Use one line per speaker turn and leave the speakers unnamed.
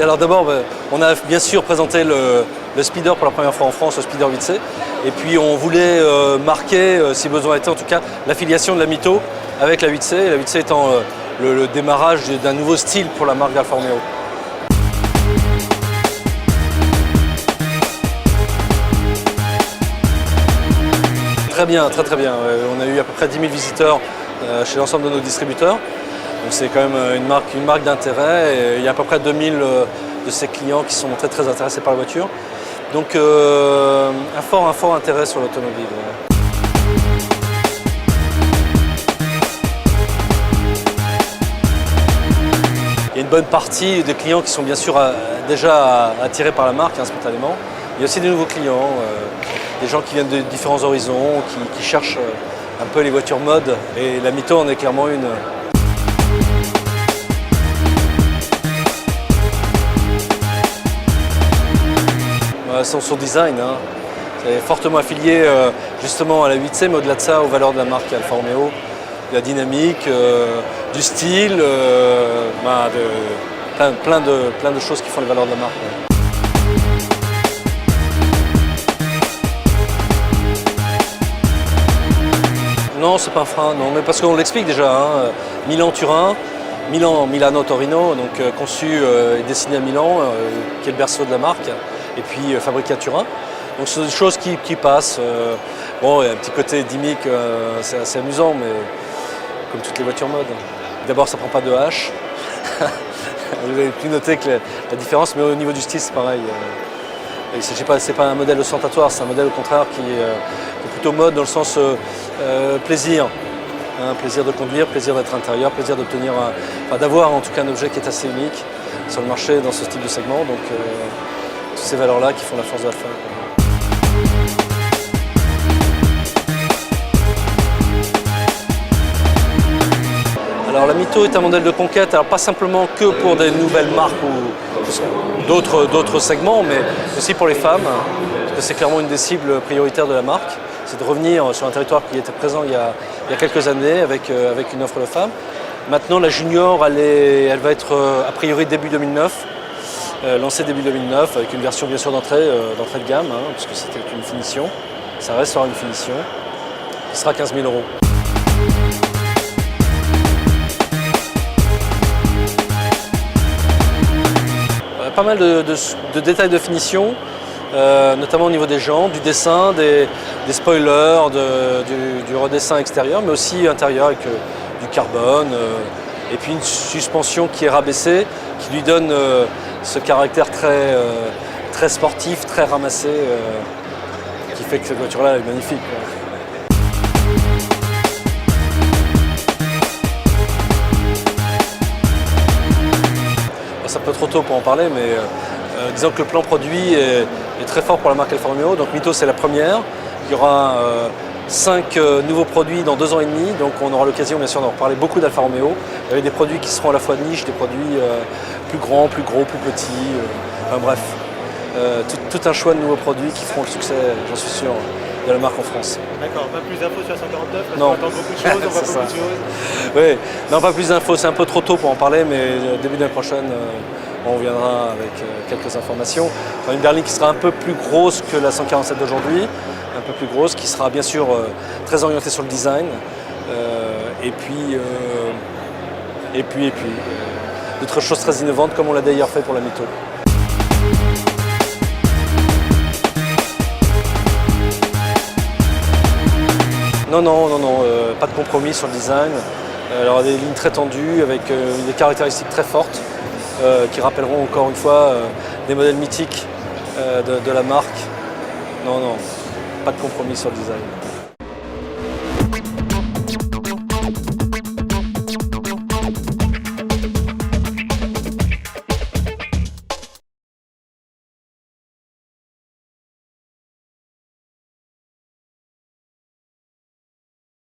Alors d'abord, on a bien sûr présenté le speeder pour la première fois en France, le speeder 8C. Et puis on voulait marquer, si besoin était en tout cas, l'affiliation de la Mito avec la 8C. La 8C étant le démarrage d'un nouveau style pour la marque d'Alfa Romeo. Très bien, très bien. On a eu à peu près 10 000 visiteurs chez l'ensemble de nos distributeurs. Donc c'est quand même une marque d'intérêt. Il y a à peu près 2000 de ces clients qui sont très intéressés par la voiture. Donc un fort intérêt sur l'automobile. Il y a une bonne partie des clients qui sont bien sûr déjà attirés par la marque spontanément. Il y a aussi des nouveaux clients, des gens qui viennent de différents horizons, qui cherchent un peu les voitures mode. Et la Mito en est clairement une. Son design, c'est fortement affilié justement à la 8C, mais au-delà de ça, aux valeurs de la marque Alfa Romeo, de la dynamique, du style, plein de choses qui font les valeurs de la marque. Non, c'est pas un frein, non, mais parce qu'on l'explique déjà. Milan-Turin, Milano-Torino, donc conçu et dessiné à Milan, qui est le berceau de la marque. Et puis fabriqué à Turin. Donc c'est des choses qui passent. Bon, il y a un petit côté dimique, c'est assez amusant, mais comme toutes les voitures mode. D'abord, ça ne prend pas de hache. Vous avez pu noter que la différence, mais au niveau du style, c'est pareil. C'est pas un modèle ostentatoire, c'est un modèle au contraire qui est plutôt mode dans le sens plaisir. Plaisir de conduire, plaisir d'être à l'intérieur, plaisir d'obtenir, d'avoir en tout cas un objet qui est assez unique sur le marché dans ce type de segment. Donc, toutes ces valeurs-là qui font la force de Alfa. Alors la Mito est un modèle de conquête, alors pas simplement que pour des nouvelles marques ou d'autres segments, mais aussi pour les femmes, parce que c'est clairement une des cibles prioritaires de la marque. C'est de revenir sur un territoire qui était présent il y a quelques années avec une offre de femmes. Maintenant la junior, elle va être a priori début 2009. Lancé début 2009 avec une version bien sûr d'entrée de gamme, puisque c'était une finition. Ça restera une finition qui sera 15 000 €. Pas mal de détails de finition, notamment au niveau des jantes, du dessin, des spoilers, du redessin extérieur, mais aussi intérieur avec du carbone. Et puis une suspension qui est rabaissée, qui lui donne ce caractère très sportif, très ramassé, qui fait que cette voiture-là est magnifique. C'est un peu trop tôt pour en parler, mais disons que le plan produit est très fort pour la marque Alfa Romeo. Donc Mito, c'est la première. Il y aura 5 nouveaux produits dans 2 ans et demi, donc on aura l'occasion bien sûr d'en reparler beaucoup d'Alfa Romeo. Il y a des produits qui seront à la fois niche, des produits plus grands, plus gros, plus petits, enfin bref, tout un choix de nouveaux produits qui feront le succès, j'en suis sûr, de la marque en France.
D'accord, pas plus d'infos sur la 149 parce
non.
qu'on attend beaucoup de choses, on voit beaucoup de choses.
Oui, non, pas plus d'infos, c'est un peu trop tôt pour en parler, mais début de l'année prochaine, on reviendra avec quelques informations. Enfin, une berline qui sera un peu plus grosse que la 147 d'aujourd'hui, un peu plus grosse, qui sera bien sûr très orientée sur le design, et puis d'autres choses très innovantes comme on l'a d'ailleurs fait pour la Mito. Non, pas de compromis sur le design. Alors des lignes très tendues avec des caractéristiques très fortes qui rappelleront encore une fois des modèles mythiques de la marque. Non, pas de compromis sur le design.